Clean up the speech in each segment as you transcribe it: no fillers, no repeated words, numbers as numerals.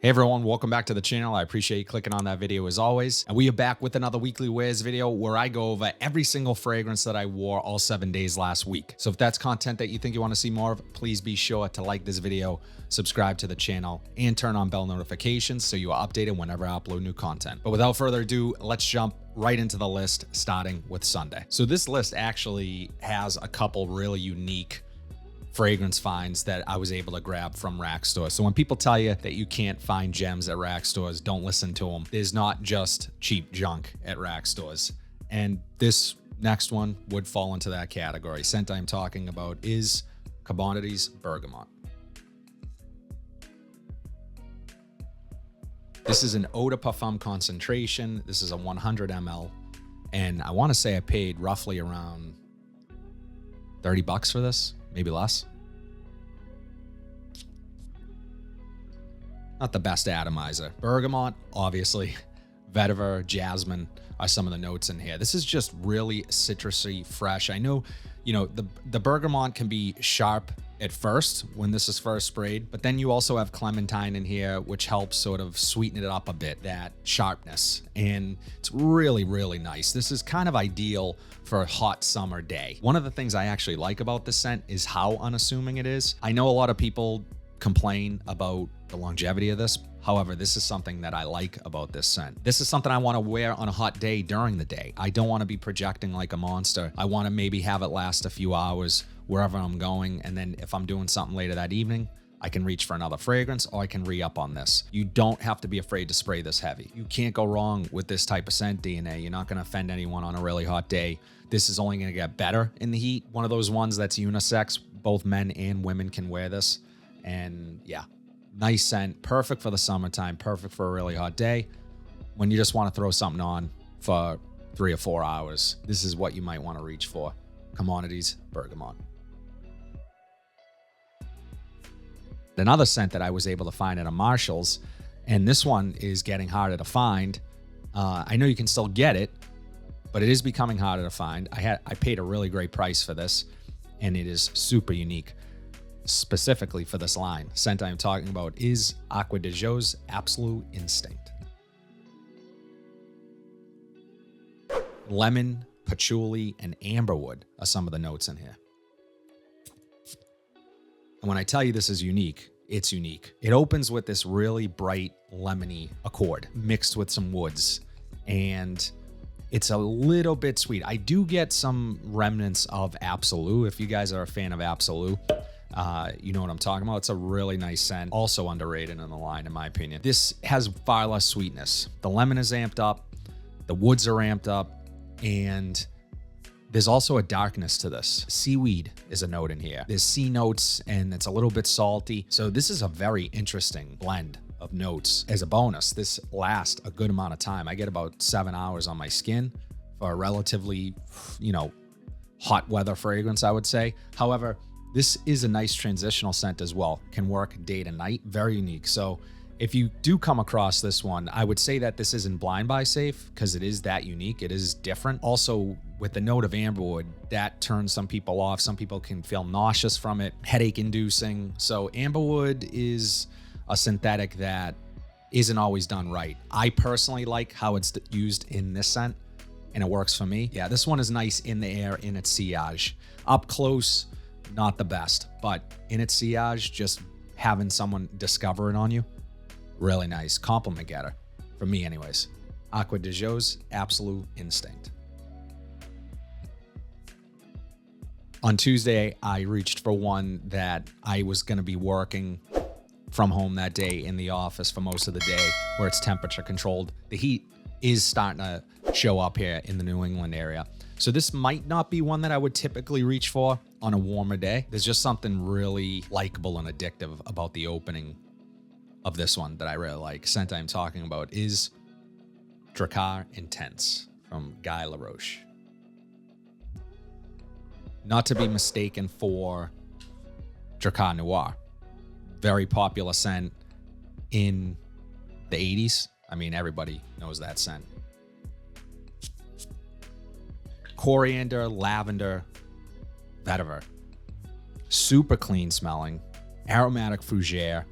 Hey everyone, welcome back to the channel. I appreciate you clicking on that video as always. And we are back with another weekly wears video where I go over every single fragrance that I wore all 7 days last week. So if that's content that you think you want to see more of, please be sure to like this video, subscribe to the channel, and turn on bell notifications so you are updated whenever I upload new content. But without further ado, let's jump right into the list, starting with Sunday. So this list actually has a couple really unique fragrance finds that I was able to grab from rack stores. So when people tell you that you can't find gems at rack stores, don't listen to them. There's not just cheap junk at rack stores. And this next one would fall into that category. Scent I'm talking about is Commodities Bergamot. This is an eau de parfum concentration. This is a 100 ml. And I want to say I paid roughly around 30 bucks for this. Maybe less. Not the best atomizer. Bergamot, obviously. Vetiver, jasmine are some of the notes in here. This is just really citrusy, fresh. I know, the bergamot can be sharp at first when this is first sprayed, but then you also have clementine in here, which helps sort of sweeten it up a bit, that sharpness. And it's really, really nice. This is kind of ideal for a hot summer day. One of the things I actually like about this scent is how unassuming it is. I know a lot of people complain about the longevity of this. However, this is something that I like about this scent. This is something I want to wear on a hot day during the day. I don't want to be projecting like a monster. I want to maybe have it last a few hours wherever I'm going. And then if I'm doing something later that evening, I can reach for another fragrance or I can re-up on this. You don't have to be afraid to spray this heavy. You can't go wrong with this type of scent DNA. You're not going to offend anyone on a really hot day. This is only going to get better in the heat. One of those ones that's unisex. Both men and women can wear this. And yeah, nice scent, perfect for the summertime, perfect for a really hot day. When you just want to throw something on for 3 or 4 hours, this is what you might want to reach for. Commodities Bergamot. Another scent that I was able to find at a Marshall's, and this one is getting harder to find. I know you can still get it, but it is becoming harder to find. I paid a really great price for this, and it is super unique. Specifically for this line, scent I'm talking about is Acqua di Gio's Absolute Instinct. Lemon, patchouli, and amberwood are some of the notes in here. And when I tell you this is unique, it's unique. It opens with this really bright lemony accord mixed with some woods, and it's a little bit sweet. I do get some remnants of Absolute. If you guys are a fan of Absolute, you know what I'm talking about. It's a really nice scent, also underrated in the line, in my opinion. This has far less sweetness. The lemon is amped up, the woods are amped up, and there's also a darkness to this. Seaweed is a note in here. There's sea notes, and it's a little bit salty. So this is a very interesting blend of notes. As a bonus, this lasts a good amount of time. I get about 7 hours on my skin for a relatively, hot weather fragrance, I would say. However, this is a nice transitional scent as well. Can work day to night. Very unique. So if you do come across this one, I would say that this isn't blind buy safe because it is that unique. It is different. Also, with the note of amberwood, that turns some people off. Some people can feel nauseous from it, headache inducing. So amberwood is a synthetic that isn't always done right. I personally like how it's used in this scent, and it works for me. Yeah, this one is nice in the air, in its sillage. Up close, not the best, but in its sillage, just having someone discover it on you, really nice. Compliment getter, for me anyways. Acqua di Gio's Absolute Instinct. On Tuesday, I reached for one that I was going to be working from home that day in the office for most of the day, where it's temperature controlled. The heat is starting to show up here in the New England area. So this might not be one that I would typically reach for on a warmer day. There's just something really likable and addictive about the opening of this one that I really like. Scent I'm talking about is Drakkar Intense from Guy Laroche. Not to be mistaken for Drakkar Noir. Very popular scent in the 80s. I mean, everybody knows that scent. Coriander, lavender, vetiver. Super clean smelling, aromatic fougere,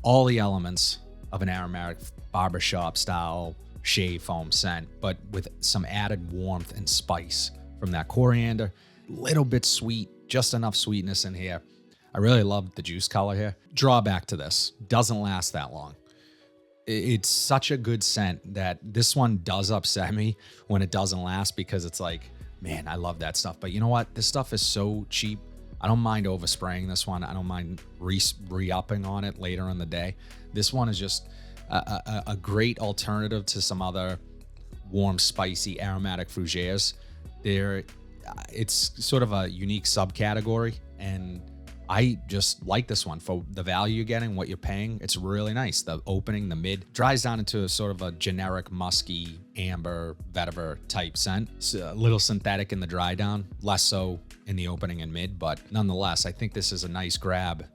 all the elements of an aromatic barbershop style shave foam scent, but with some added warmth and spice from that coriander. Little bit sweet, just enough sweetness in here. I really love the juice color here. Drawback to this, doesn't last that long. It's such a good scent that this one does upset me when it doesn't last, because it's like, man, I love that stuff. But you know what? This stuff is so cheap. I don't mind overspraying this one. I don't mind re-upping on it later in the day. This one is just a great alternative to some other warm, spicy, aromatic fougères. It's sort of a unique subcategory, and I just like this one for the value you're getting, what you're paying. It's really nice. The opening, the mid, dries down into a sort of a generic musky, amber, vetiver type scent. It's a little synthetic in the dry down, less so in the opening and mid, but nonetheless, I think this is a nice grab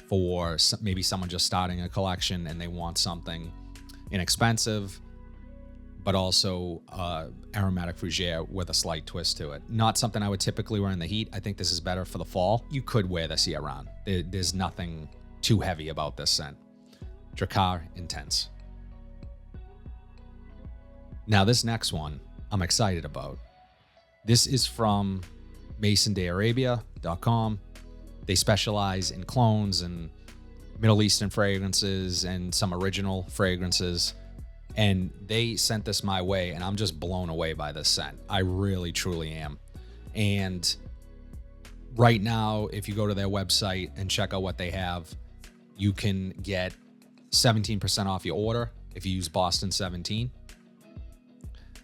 for maybe someone just starting a collection and they want something inexpensive, but also aromatic fougere with a slight twist to it. Not something I would typically wear in the heat. I think this is better for the fall. You could wear this year round. There's nothing too heavy about this scent. Drakkar Intense. Now this next one I'm excited about. This is from MasonDeArabia.com. They specialize in clones and Middle Eastern fragrances and some original fragrances. And they sent this my way, and I'm just blown away by this scent. I really, truly am. And right now, if you go to their website and check out what they have, you can get 17% off your order if you use Boston 17.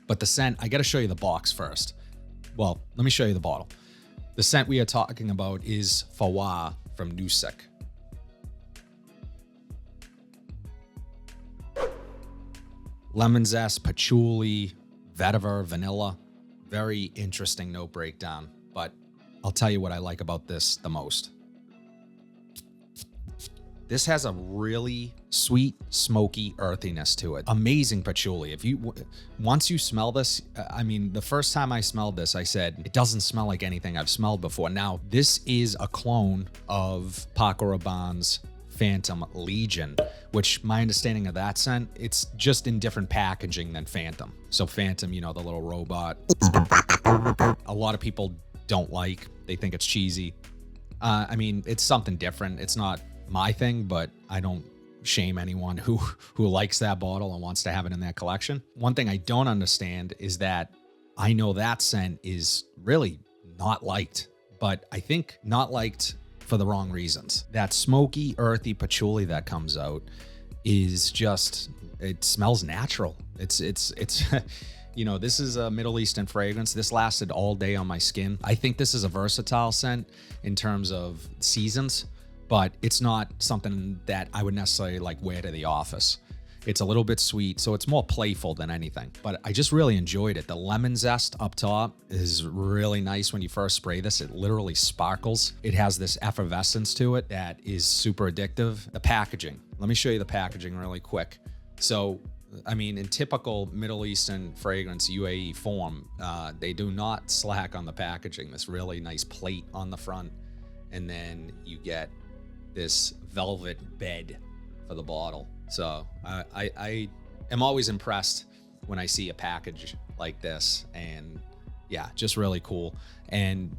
But the scent, I got to show you the box first. Well, let me show you the bottle. The scent we are talking about is Fawa from Nusik. Lemon zest, patchouli, vetiver, vanilla. Very interesting note breakdown, but I'll tell you what I like about this the most. This has a really sweet, smoky earthiness to it. Amazing patchouli. Once you smell this, I mean, the first time I smelled this, I said, it doesn't smell like anything I've smelled before. Now, this is a clone of Paco Rabanne's Phantom Legion, which my understanding of that scent, it's just in different packaging than Phantom. So Phantom, you know, the little robot, a lot of people don't like. They think it's cheesy. I mean, it's something different. It's not my thing, but I don't shame anyone who likes that bottle and wants to have it in their collection. One thing I don't understand is that I know that scent is really not liked, but I think not liked for the wrong reasons. That smoky, earthy patchouli that comes out is just, it smells natural. It's you know, this is a Middle Eastern fragrance. This lasted all day on my skin. I think this is a versatile scent in terms of seasons, but it's not something that I would necessarily like wear to the office. It's a little bit sweet, so it's more playful than anything, but I just really enjoyed it. The lemon zest up top is really nice when you first spray this. It literally sparkles. It has this effervescence to it that is super addictive. The packaging, let me show you the packaging really quick. So, I mean, in typical Middle Eastern fragrance UAE form, they do not slack on the packaging. This really nice plate on the front, and then you get this velvet bed for the bottle. So I am always impressed when I see a package like this, and yeah, just really cool. And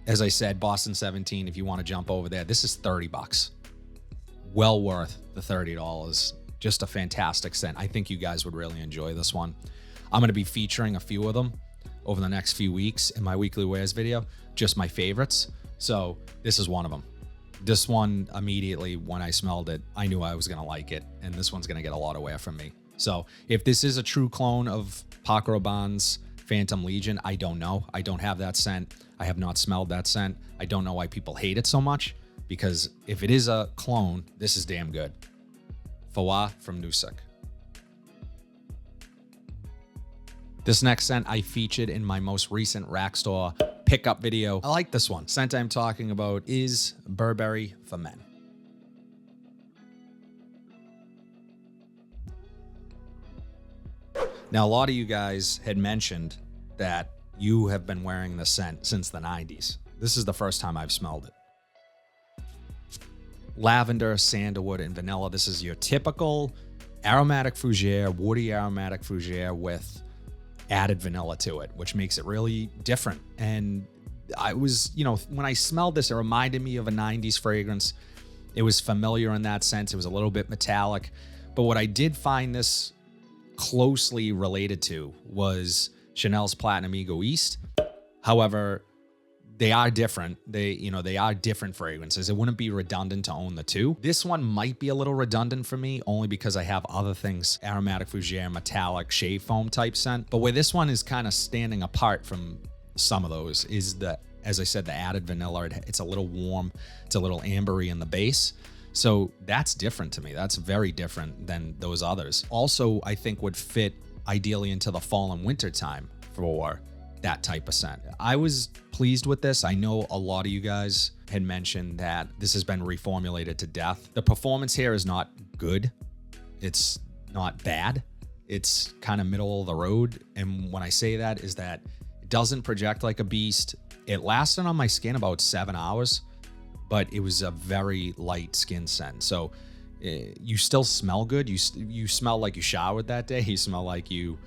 as I said, Boston 17, if you want to jump over there, this is $30. Well worth the $30. Just a fantastic scent. I think you guys would really enjoy this one. I'm going to be featuring a few of them over the next few weeks in my weekly wares video, just my favorites. So this is one of them. This one, immediately when I smelled it, I knew I was going to like it, and this one's going to get a lot of wear from me. So if this is a true clone of Paco Rabanne's Phantom Legion, I don't know. I don't have that scent. I have not smelled that scent. I don't know why people hate it so much, because if it is a clone, this is damn good. Fawa from Nusik. This next scent I featured in my most recent rack store pickup video. I like this one. Scent I'm talking about is Burberry for Men. Now, a lot of you guys had mentioned that you have been wearing the scent since the 90s. This is the first time I've smelled it. lavender, sandalwood, and vanilla. This is your typical aromatic fougere, woody aromatic fougere with added vanilla to it, which makes it really different. And I was, when I smelled this, it reminded me of a 90s fragrance. It was familiar in that sense. It was a little bit metallic. But what I did find this closely related to was Chanel's Platinum Egoist. However, they are different. They are different fragrances. It wouldn't be redundant to own the two. This one might be a little redundant for me only because I have other things, aromatic fougere, metallic, shave foam type scent. But where this one is kind of standing apart from some of those is as I said, the added vanilla. It's a little warm. It's a little ambery in the base. So that's different to me. That's very different than those others. Also, I think would fit ideally into the fall and winter time for that type of scent. I was pleased with this. I know a lot of you guys had mentioned that this has been reformulated to death. The performance here is not good. It's not bad. It's kind of middle of the road. And when I say that is that it doesn't project like a beast. It lasted on my skin about 7 hours, but it was a very light skin scent. So you still smell good. You smell like you showered that day. You smell like you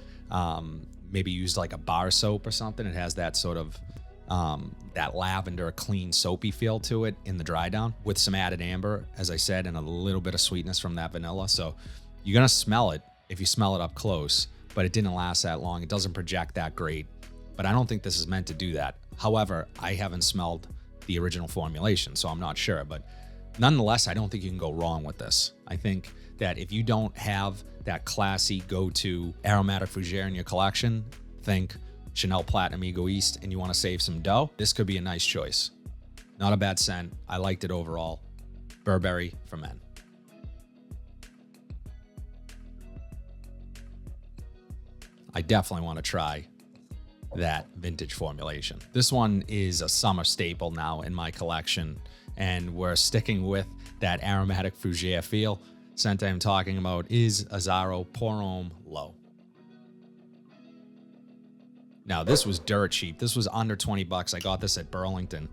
maybe used like a bar soap or something. It has that sort of that lavender, clean, soapy feel to it in the dry down with some added amber, as I said, and a little bit of sweetness from that vanilla. So you're going to smell it if you smell it up close, but it didn't last that long. It doesn't project that great, but I don't think this is meant to do that. However, I haven't smelled the original formulation, so I'm not sure, but nonetheless, I don't think you can go wrong with this. I think that if you don't have that classy go-to aromatic fougere in your collection, think Chanel Platinum Egoist, and you want to save some dough, this could be a nice choice. Not a bad scent. I liked it overall. Burberry for men. I definitely want to try that vintage formulation. This one is a summer staple now in my collection, and we're sticking with that aromatic fougere feel. Scent I'm talking about is Azzaro Pour Homme Low. Now, this was dirt cheap. This was under 20 bucks. I got this at Burlington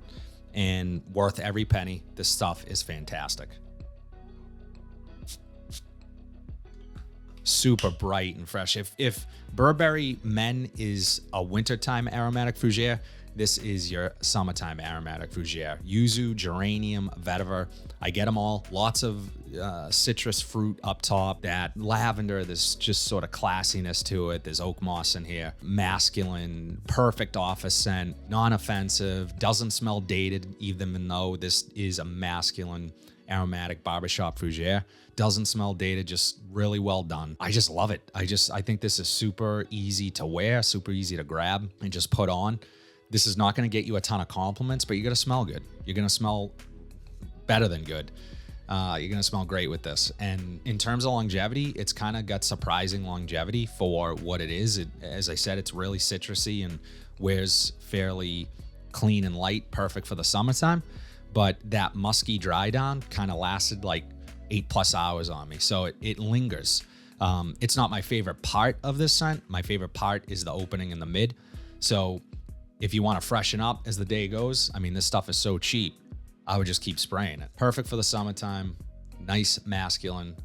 and worth every penny. This stuff is fantastic. Super bright and fresh. If Burberry Men is a wintertime aromatic fougere, this is your summertime aromatic fougere. Yuzu, geranium, vetiver. I get them all. Lots of citrus fruit up top. That lavender, there's just sort of classiness to it. There's oak moss in here. Masculine, perfect office scent, non-offensive, doesn't smell dated even though this is a masculine aromatic barbershop fougere. Doesn't smell dated, just really well done. I just love it. I think this is super easy to wear, super easy to grab and just put on. This is not going to get you a ton of compliments, but you're going to smell good. You're going to smell better than good. You're going to smell great with this. And in terms of longevity, it's kind of got surprising longevity for what it is. As I said, it's really citrusy and wears fairly clean and light, perfect for the summertime. But that musky dry down kind of lasted like 8+ hours on me. So it lingers. It's not my favorite part of this scent. My favorite part is the opening in the mid. So if you want to freshen up as the day goes, I mean, this stuff is so cheap, I would just keep spraying it. Perfect for the summertime. Nice masculine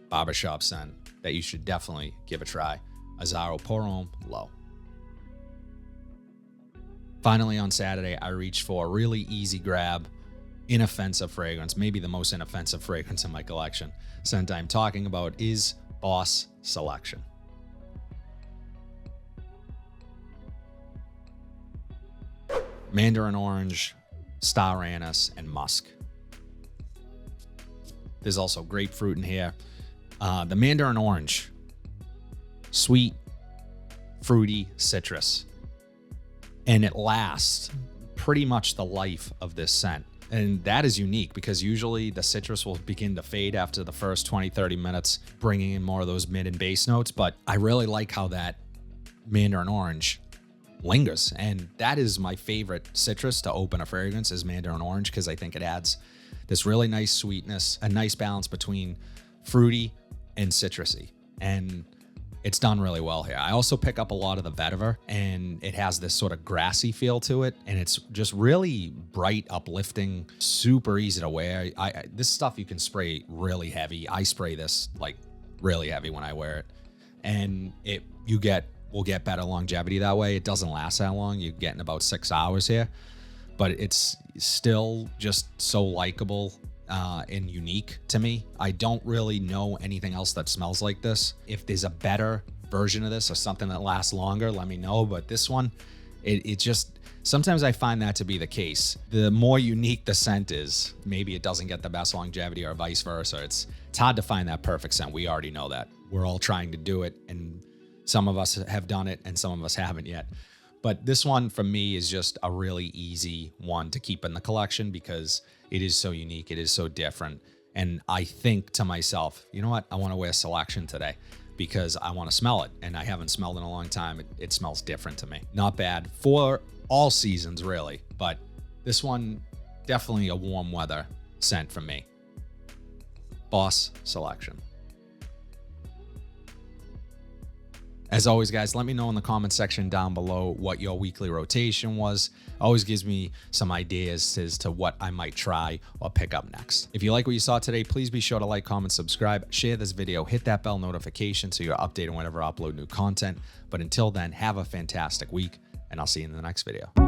barbershop scent that you should definitely give a try. Azzaro Pour Homme Low. Finally, on Saturday, I reached for a really easy grab, inoffensive fragrance, maybe the most inoffensive fragrance in my collection. Scent I'm talking about is Boss Selection. Mandarin orange, star anise, and musk. There's also grapefruit in here. The mandarin orange, sweet, fruity, citrus. And it lasts pretty much the life of this scent. And that is unique because usually the citrus will begin to fade after the first 20, 30 minutes, bringing in more of those mid and base notes. But I really like how that mandarin orange lingers. And that is my favorite citrus to open a fragrance is mandarin orange because I think it adds this really nice sweetness, a nice balance between fruity and citrusy. And It's done really well here. I also pick up a lot of the vetiver, and it has this sort of grassy feel to it, and it's just really bright, uplifting, super easy to wear. This stuff you can spray really heavy. I spray this like really heavy when I wear it, and will get better longevity that way. It doesn't last that long. You're getting about 6 hours here, but it's still just so likable and unique to me. I don't really know anything else that smells like this. If there's a better version of this or something that lasts longer, let me know. But this one, it just, sometimes I find that to be the case. The more unique the scent is, maybe it doesn't get the best longevity or vice versa. It's hard to find that perfect scent. We already know that. We're all trying to do it, and some of us have done it and some of us haven't yet. But this one for me is just a really easy one to keep in the collection because it is so unique. It is so different. And I think to myself, you know what? I want to wear Selection today because I want to smell it. And I haven't smelled in a long time. It smells different to me. Not bad for all seasons, really. But this one, definitely a warm weather scent for me. Boss Selection. As always, guys, let me know in the comment section down below what your weekly rotation was. Always gives me some ideas as to what I might try or pick up next. If you like what you saw today, please be sure to like, comment, subscribe, share this video, hit that bell notification so you're updated whenever I upload new content. But until then, have a fantastic week, and I'll see you in the next video.